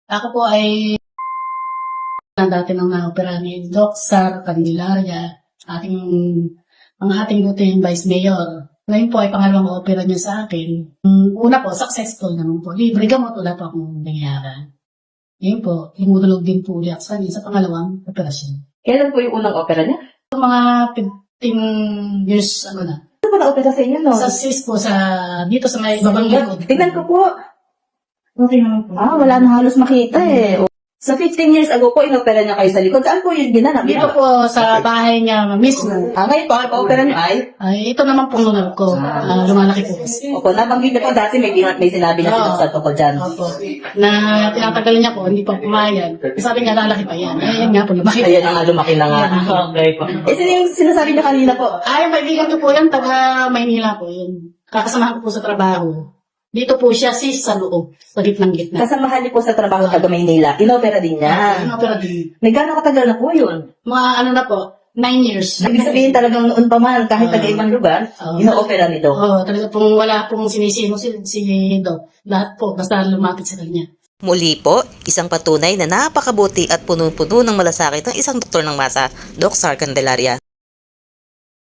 Ako po ay dati nang na-opera ni Doc Sar Candelaria, ating buting Vice Mayor. Ngayon po ay pangalawang opera niya sa akin. Una po, successful naman po. Libre gamot, wala pa akong nangyayari. Ngayon po, lumutulog din po ulit sa kanya sa pangalawang operasyon. Kailan po yung unang opera niya? Mga 15 years na. Ano ba na-opera sa inyo, no? Sa SIS po, dito sa may babang likod. Tingnan ko po. Okay naman po. Wala na halos makita eh. Sa 15 years ago po, inopera niya kayo sa likod. Saan po yung ginanap? Dito po sa bahay niya mismo. Ngayon po, ang opera niyo ay? Ay, ito naman pong lunar ko. Lumalaki po. Opo, nabanggit niyo po dati may sinabi na si Dr. tungkol dyan. Opo. Na tinatagal niya po, hindi pa pumayag. Sabi nga, lalaki pa yan. Ayan nga po, lumaki. Ayan na nga, lumaki na nga. Okay po. Sino yung sinasabi niyo kanina po? Ay, kaibigan ko po yan, taga Maynila po yun. Kakasamahan ko po sa trabaho. Dito po siya, sa loob, sa gitnang-gitna. Kasamahan niyo po sa trabaho taga Maynila. Inopera din niya. Inopera din. May gano'ng katagal na po yun? Mga ano na po, 9 years. Ibig sabihin talagang noon pa man, kahit taga-ibang lugar, ino-opera nito. Oo, talaga pong wala pong sinisino si Doc. Lahat po, basta lumapit sa kanya. Muli po, isang patunay na napakabuti at punong-puno ng malasakit ng isang doktor ng masa, Doc Sar Candelaria.